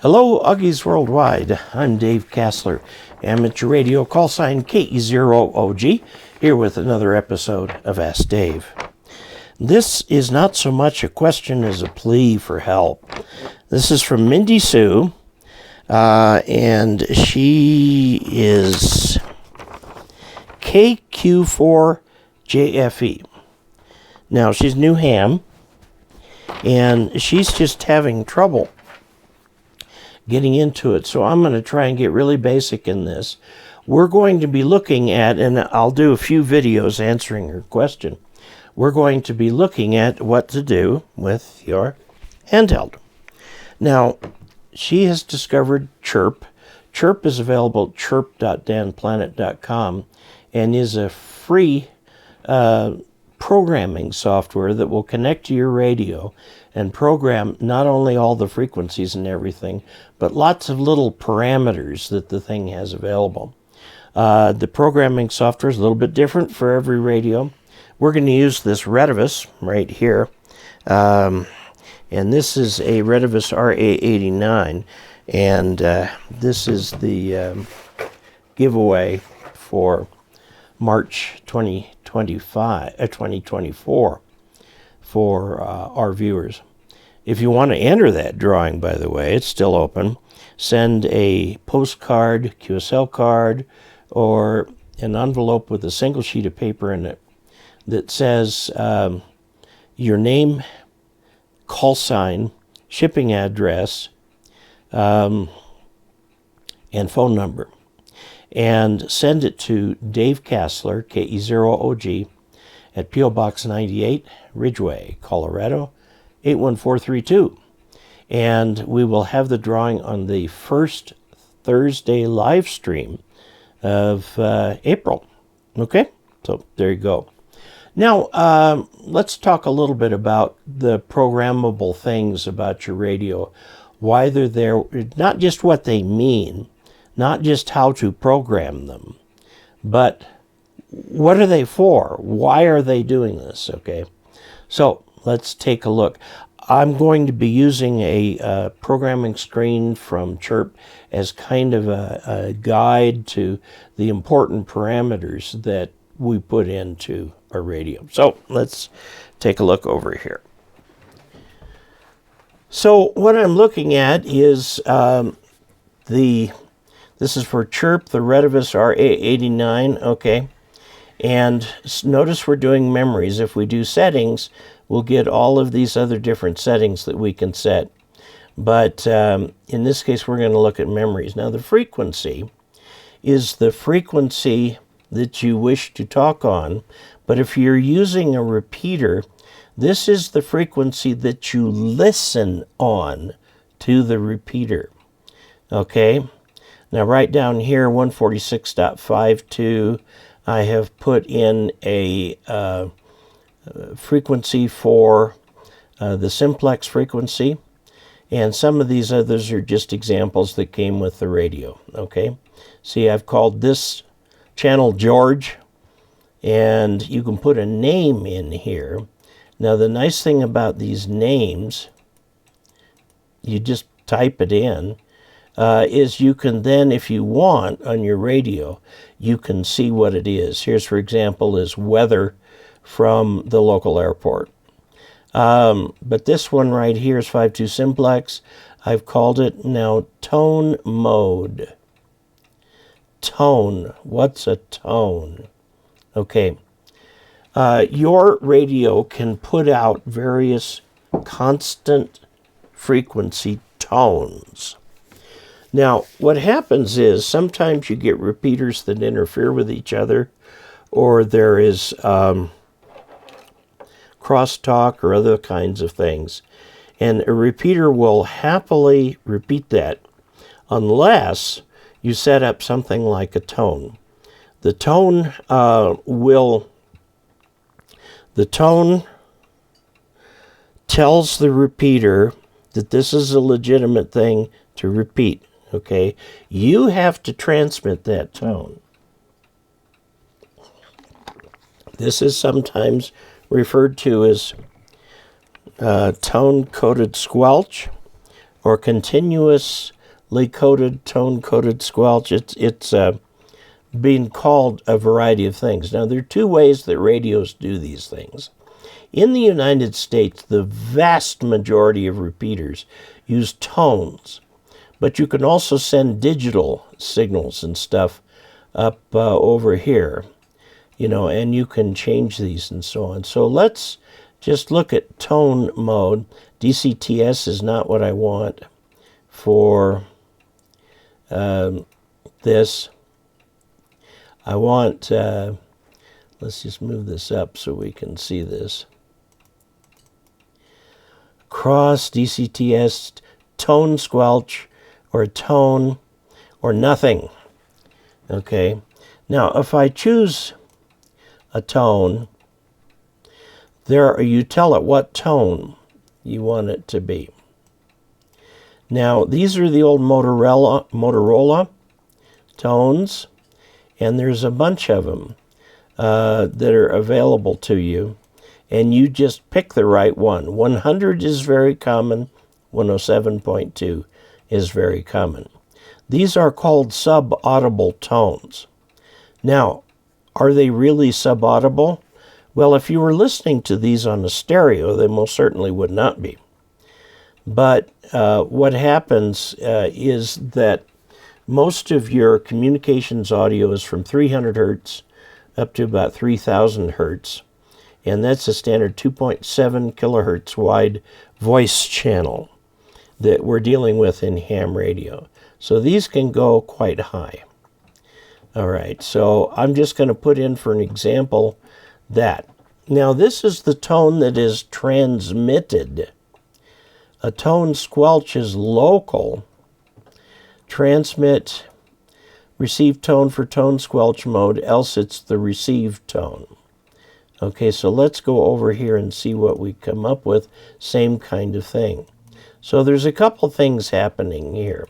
Hello, Uggies Worldwide. I'm Dave Casler, amateur radio call sign KE0OG, here with another episode of Ask Dave. This is not so much a question as a plea for help. This is from Mindy Sue, and she is KQ4JFE. Now, she's New Ham, and she's just having trouble getting into it. So I'm going to try and get really basic in this. We're going to be looking at, and I'll do a few videos answering her question. We're going to be looking at what to do with your handheld. Now, she has discovered Chirp. Chirp is available at chirp.danplanet.com and is a free programming software that will connect to your radio and program not only all the frequencies and everything, but lots of little parameters that the thing has available. The programming software is a little bit different for every radio. We're going to use this Retevis right here. And this is a Retevis RA89. And this is the giveaway for March 2024 for our viewers. If you want to enter that drawing, by the way, it's still open. Send a postcard, QSL card, or an envelope with a single sheet of paper in it that says your name, call sign, shipping address, and phone number. And send it to Dave Casler, KE0OG, at P.O. Box 98, Ridgeway, Colorado, 81432. And we will have the drawing on the first Thursday live stream of April. Okay? So there you go. Now, let's talk a little bit about the programmable things about your radio. Why they're there, not just what they mean, not just how to program them, but what are they for? Why are they doing this? Okay, so let's take a look. I'm going to be using a programming screen from Chirp as kind of a guide to the important parameters that we put into our radio. So let's take a look over here. So what I'm looking at is this is for Chirp, the Retevis RA89, okay? And notice we're doing memories. If we do settings, we'll get all of these other different settings that we can set. But in this case, we're going to look at memories. Now, the frequency is the frequency that you wish to talk on. But if you're using a repeater, this is the frequency that you listen on to the repeater, okay? Now, right down here, 146.52, I have put in a frequency for the simplex frequency, and some of these others are just examples that came with the radio, okay? See, I've called this channel George, and you can put a name in here. Now, the nice thing about these names, you just type it in, is you can then, if you want, on your radio, you can see what it is. Here's, for example, is weather from the local airport. But this one right here is 52 simplex. I've called it now tone mode. Tone. What's a tone? Okay. Your radio can put out various constant frequency tones. Now, what happens is sometimes you get repeaters that interfere with each other, or there is crosstalk or other kinds of things. And a repeater will happily repeat that unless you set up something like a tone. The tone tells the repeater that this is a legitimate thing to repeat. Okay, you have to transmit that tone. This is sometimes referred to as tone-coded squelch, or continuously coded, tone-coded squelch. It's being called a variety of things. Now, there are two ways that radios do these things. In the United States, the vast majority of repeaters use tones, but you can also send digital signals and stuff up over here, and you can change these and so on. So let's just look at tone mode. DCTS is not what I want for this. I want, let's just move this up so we can see this. Cross, DCTS, tone squelch, or tone, or nothing. Okay. Now, if I choose a tone, you tell it what tone you want it to be. Now, these are the old Motorola tones, and there's a bunch of them that are available to you, and you just pick the right one. 100 is very common. 107.2 is very common. These are called sub-audible tones. Now, are they really sub-audible? Well, if you were listening to these on a stereo, they most certainly would not be. But what happens is that most of your communications audio is from 300 hertz up to about 3,000 hertz. And that's a standard 2.7 kilohertz wide voice channel that we're dealing with in ham radio. So these can go quite high. All right, so I'm just going to put in for an example that. Now this is the tone that is transmitted. A tone squelch is local. Transmit, receive tone for tone squelch mode, else it's the received tone. Okay, so let's go over here and see what we come up with. Same kind of thing. So there's a couple things happening here.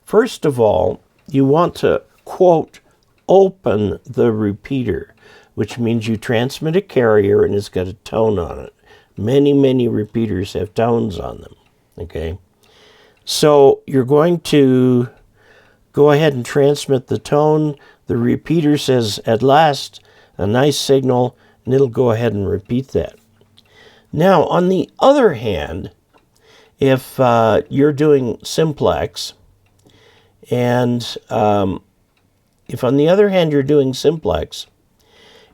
First of all, you want to, quote, open the repeater, which means you transmit a carrier and it's got a tone on it. Many, many repeaters have tones on them, okay? So you're going to go ahead and transmit the tone. The repeater says, at last, a nice signal, and it'll go ahead and repeat that. Now, on the other hand, if you're doing simplex, and if on the other hand you're doing simplex,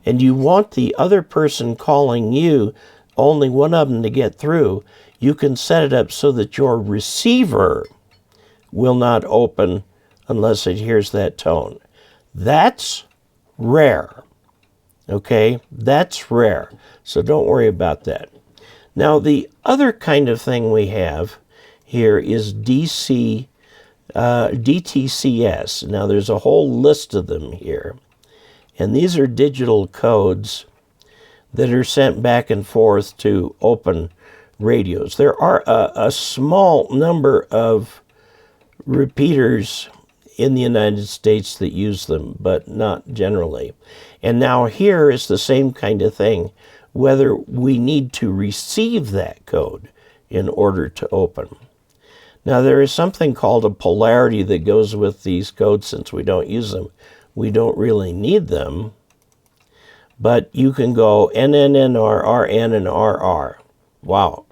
and you want the other person calling you, only one of them to get through, you can set it up so that your receiver will not open unless it hears that tone. That's rare. Okay, that's rare. So don't worry about that. Now, the other kind of thing we have here is DTCS. Now, there's a whole list of them here. And these are digital codes that are sent back and forth to open radios. There are a small number of repeaters in the United States that use them, but not generally. And now here is the same kind of thing, whether we need to receive that code in order to open. Now there is something called a polarity that goes with these codes. Since we don't use them, we don't really need them, but you can go NNNR, RN, and RR. Wow.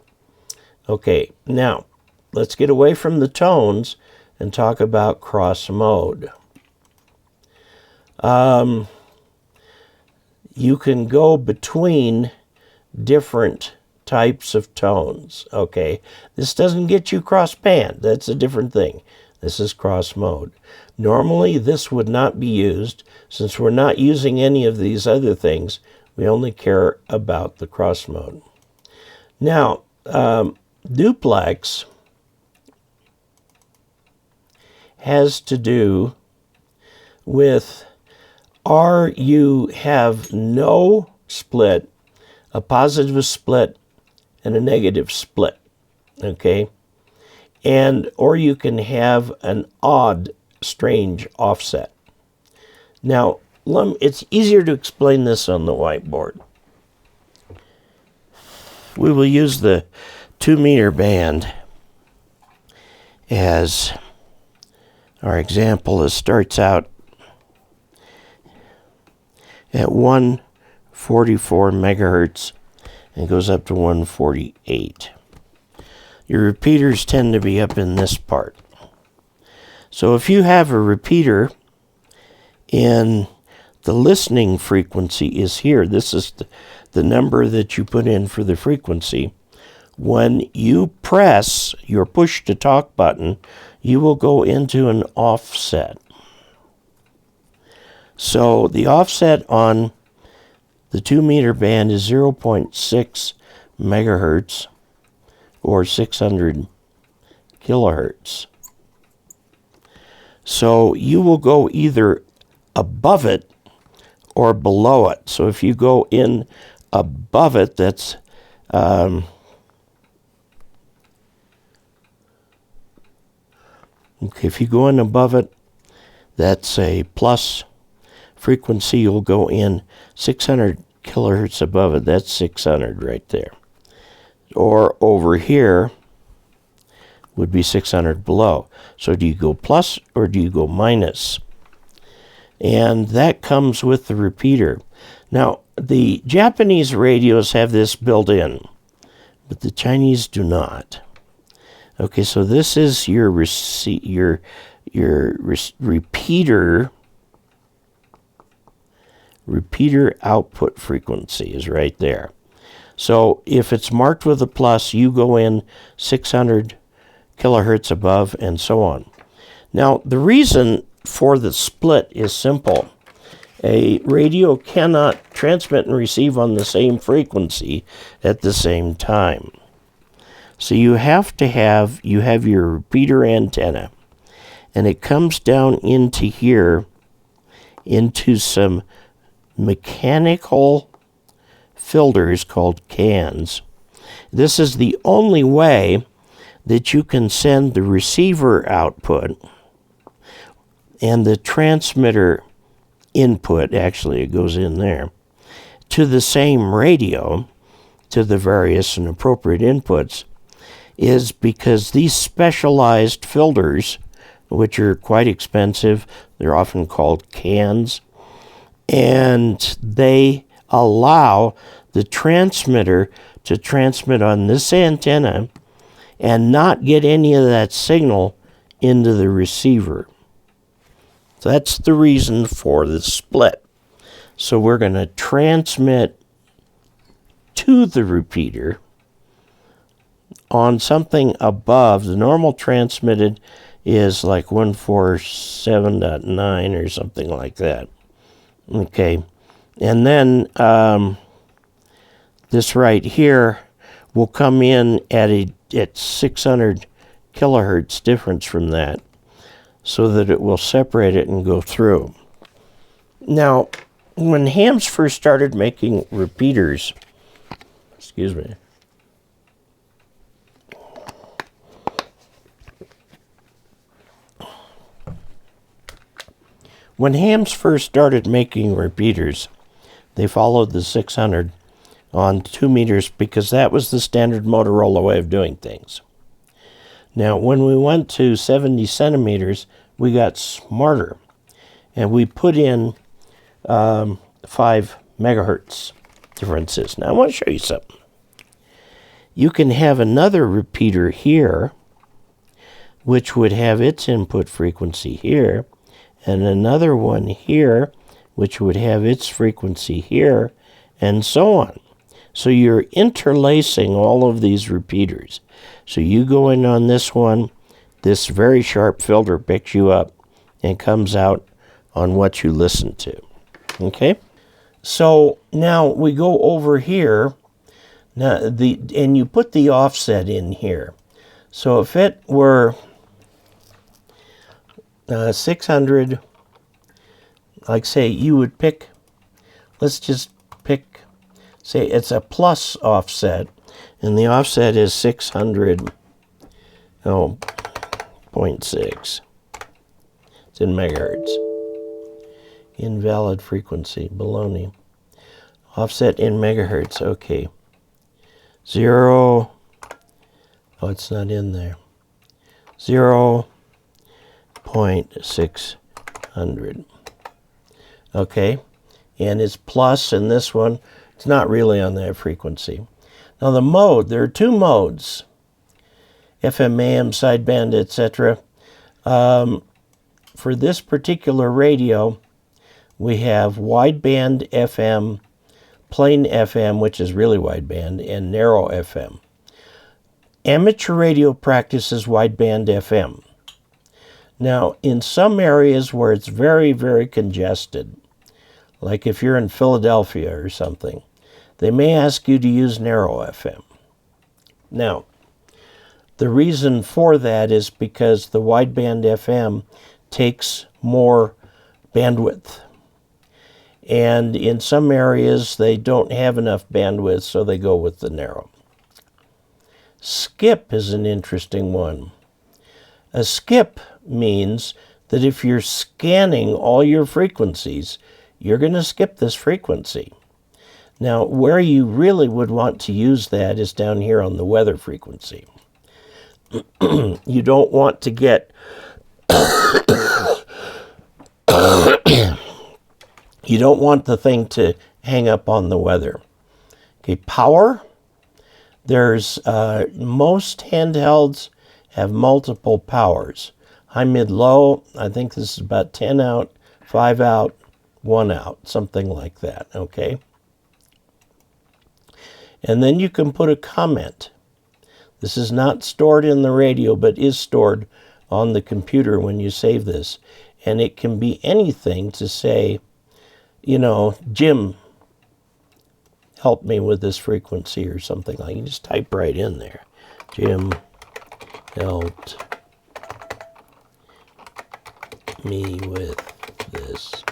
Okay, now let's get away from the tones and talk about cross mode. You can go between different types of tones, okay? This doesn't get you cross band. That's a different thing. This is cross mode. Normally, this would not be used. Since we're not using any of these other things, we only care about the cross mode. Now, duplex has to do with you have no split, a positive split, and a negative split, okay? Or you can have an odd, strange offset. Now, it's easier to explain this on the whiteboard. We will use the 2-meter band. as our example, it starts out at 144 megahertz and goes up to 148. Your repeaters tend to be up in this part. So if you have a repeater in the listening frequency is here, this is the number that you put in for the frequency. When you press your push to talk button, you will go into an offset. So the offset on the 2 meter band is 0.6 megahertz or 600 kilohertz. So you will go either above it or below it. So if you go in above it, that's okay, if you go in above it, that's a plus frequency. You'll go in 600 kilohertz above it. That's 600 right there. Or over here would be 600 below. So do you go plus or do you go minus? And that comes with the repeater. Now, the Japanese radios have this built in, but the Chinese do not. Okay, so this is your repeater output frequency is right there. So if it's marked with a plus, you go in 600 kilohertz above and so on. Now, the reason for the split is simple. A radio cannot transmit and receive on the same frequency at the same time. So you have your repeater antenna, and it comes down into here, into some mechanical filters called cans. This is the only way that you can send the receiver output and the transmitter input, actually it goes in there, to the same radio, to the various and appropriate inputs, is because these specialized filters, which are quite expensive, they're often called cans, and they allow the transmitter to transmit on this antenna and not get any of that signal into the receiver. So that's the reason for the split. So we're going to transmit to the repeater on something above. The normal transmitted is like 147.9 or something like that. Okay. And then this right here will come in at 600 kilohertz difference from that, so that it will separate it and go through. Now, when hams first started making repeaters, When hams first started making repeaters, they followed the 600 on 2 meters because that was the standard Motorola way of doing things. Now, when we went to 70 centimeters, we got smarter, and we put in 5 megahertz differences. Now, I want to show you something. You can have another repeater here, which would have its input frequency here, and another one here, which would have its frequency here, and so on. So you're interlacing all of these repeaters. So you go in on this one, this very sharp filter picks you up and comes out on what you listen to. Okay? So now we go over here, and you put the offset in here. So if it were 600, like say you would pick, let's just pick, say it's a plus offset, and the offset is 600.6. It's in megahertz. Invalid frequency, baloney. Offset in megahertz, okay. 0, oh, it's not in there. 0.600. Okay, and it's plus in this one. It's not really on that frequency. Now the mode, there are two modes, FM, AM, sideband, etc. For this particular radio, we have wideband FM, plain FM, which is really wideband, and narrow FM. Amateur radio practices wideband FM. Now, in some areas where it's very, very congested, like if you're in Philadelphia or something, they may ask you to use narrow FM. Now, the reason for that is because the wideband FM takes more bandwidth. And in some areas, they don't have enough bandwidth, so they go with the narrow. Skip is an interesting one. A skip means that if you're scanning all your frequencies, you're going to skip this frequency. Now, where you really would want to use that is down here on the weather frequency. You don't want to get you don't want the thing to hang up on the weather. Okay, power. There's most handhelds have multiple powers. High, mid, low. I think this is about 10 out, 5 out, 1 out, something like that, okay? And then you can put a comment. This is not stored in the radio, but is stored on the computer when you save this. And it can be anything to say, you know, Jim, help me with this frequency or something like that. You just type right in there. Jim helped me with this.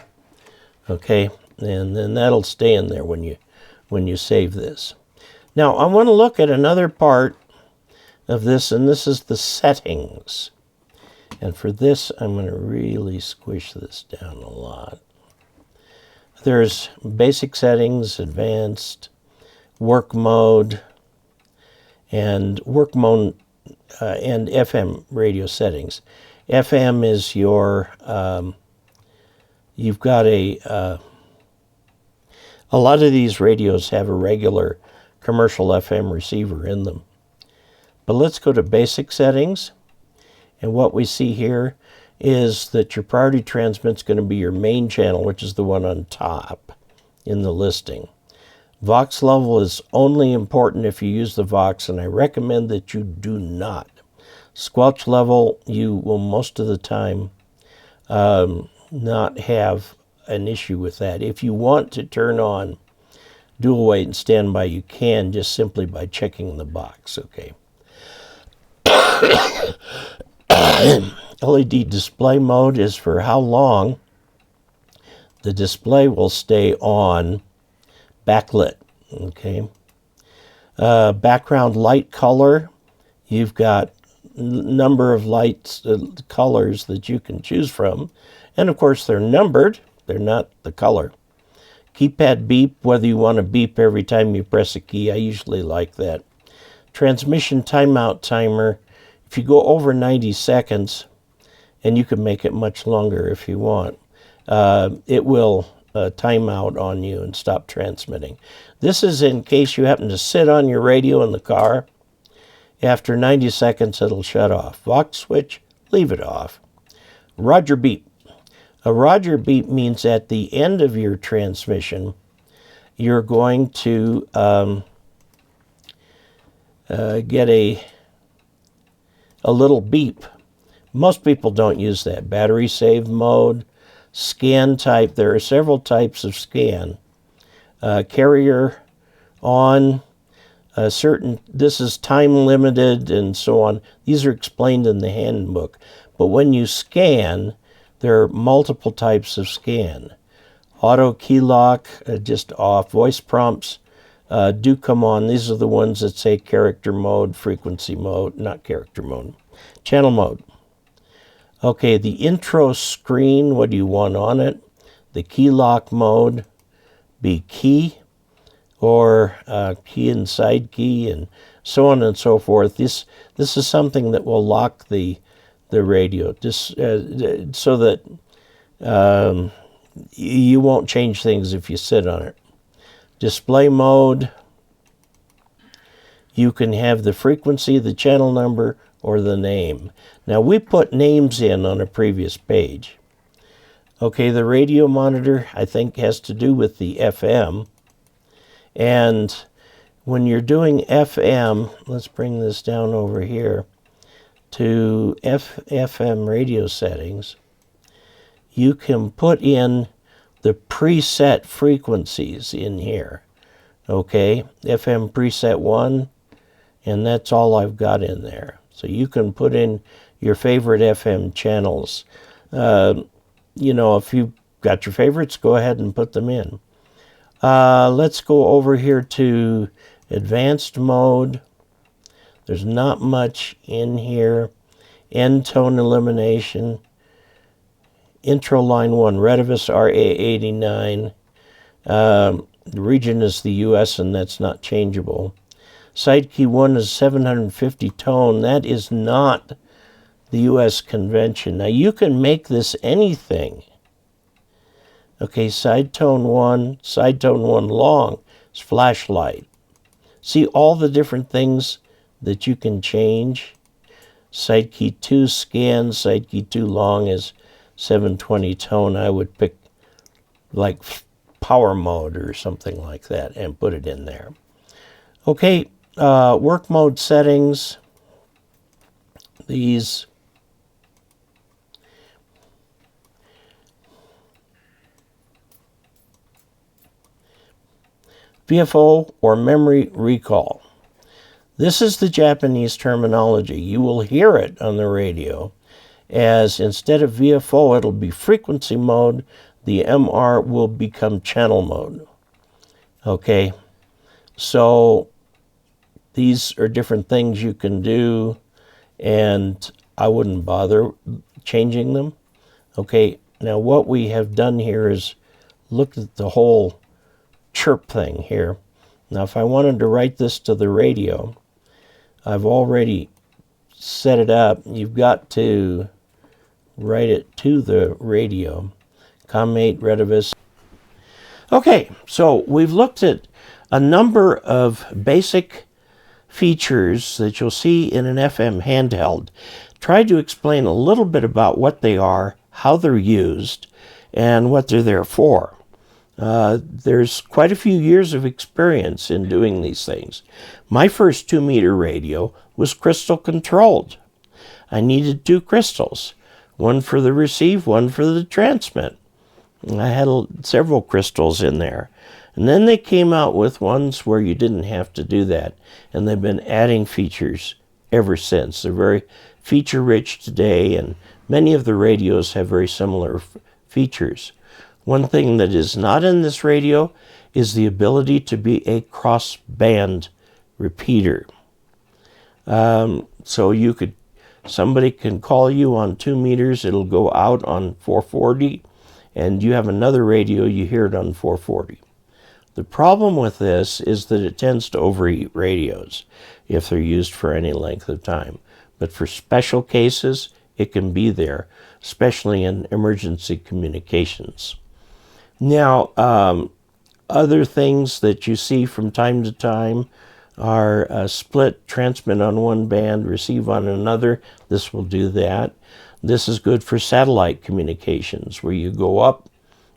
Okay, and then that'll stay in there when you save this. Now, I want to look at another part of this, and this is the settings. And for this, I'm going to really squish this down a lot. There's basic settings, advanced, work mode, and FM radio settings. FM is your, you've got a lot of these radios have a regular commercial FM receiver in them. But let's go to basic settings. And what we see here is that your priority transmit's going to be your main channel, which is the one on top in the listing. Vox level is only important if you use the Vox, and I recommend that you do not. Squelch level, you will most of the time not have an issue with that. If you want to turn on dual wait and standby, you can just simply by checking the box, okay? LED display mode is for how long the display will stay on backlit, okay? Background light color, you've got number of lights, colors that you can choose from. And of course they're numbered, they're not the color. Keypad beep, whether you want to beep every time you press a key, I usually like that. Transmission timeout timer, if you go over 90 seconds, and you can make it much longer if you want, it will time out on you and stop transmitting. This is in case you happen to sit on your radio in the car. After 90 seconds, it'll shut off. Vox switch, leave it off. Roger beep. A Roger beep means at the end of your transmission, you're going to get a little beep. Most people don't use that. Battery save mode, scan type. There are several types of scan. Carrier on, this is time limited and so on. These are explained in the handbook. But when you scan, there are multiple types of scan. Auto key lock, just off. Voice prompts do come on. These are the ones that say character mode, frequency mode, not character mode. Channel mode. Okay, the intro screen, what do you want on it? The key lock mode, be key or key inside key and so on and so forth. This is something that will lock the the radio, just so that you won't change things if you sit on it. Display mode, you can have the frequency, the channel number, or the name. Now, we put names in on a previous page. Okay, the radio monitor, I think, has to do with the FM. And when you're doing FM, let's bring this down over here to FM radio settings, you can put in the preset frequencies in here. Okay, FM preset 1, and that's all I've got in there. So you can put in your favorite FM channels. You know, if you've got your favorites, go ahead and put them in. Let's go over here to advanced mode. There's not much in here. End tone elimination. Intro line 1, Retevis RA89. The region is the US, and that's not changeable. Side key 1 is 750 tone. That is not the US convention. Now, you can make this anything. Okay, side tone 1 long is flashlight. See all the different things that you can change. Side key 2 scan, side key 2 long is 720 tone. I would pick like power mode or something like that and put it in there. Okay, work mode settings. These VFO or memory recall. This is the Japanese terminology. You will hear it on the radio as instead of VFO, it'll be frequency mode. The MR will become channel mode. Okay, so these are different things you can do, and I wouldn't bother changing them. Okay, now what we have done here is look at the whole chirp thing here. Now, if I wanted to write this to the radio, I've already set it up. You've got to write it to the radio. Com8 Retevis. Okay, so we've looked at a number of basic features that you'll see in an FM handheld. Tried to explain a little bit about what they are, how they're used, and what they're there for. There's quite a few years of experience in doing these things. My first 2-meter radio was crystal controlled. I needed 2 crystals, one for the receive, one for the transmit. I had several crystals in there. And then they came out with ones where you didn't have to do that. And they've been adding features ever since. They're very feature-rich today, and many of the radios have very similar features. One thing that is not in this radio is the ability to be a cross-band repeater. So somebody can call you on 2 meters, it'll go out on 440, and you have another radio, you hear it on 440. The problem with this is that it tends to overheat radios if they're used for any length of time. But for special cases, it can be there, especially in emergency communications. Now, other things that you see from time to time are split, transmit on one band, receive on another. This will do that. This is good for satellite communications, where you go up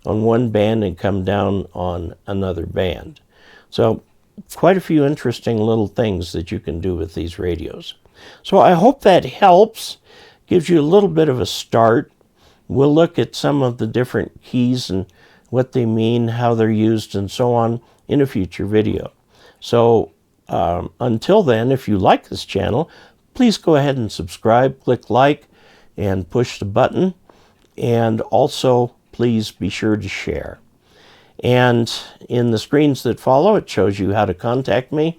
on one band and come down on another band. So quite a few interesting little things that you can do with these radios. So I hope that helps, gives you a little bit of a start. We'll look at some of the different keys and what they mean, how they're used, and so on in a future video. So until then, if you like this channel, please go ahead and subscribe, click like, and push the button. And also, please be sure to share. And in the screens that follow, it shows you how to contact me.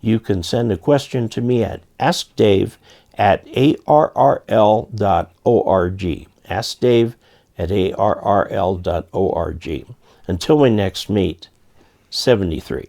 You can send a question to me at askdave@arrl.org. askdave@arrl.org. Until we next meet, 73.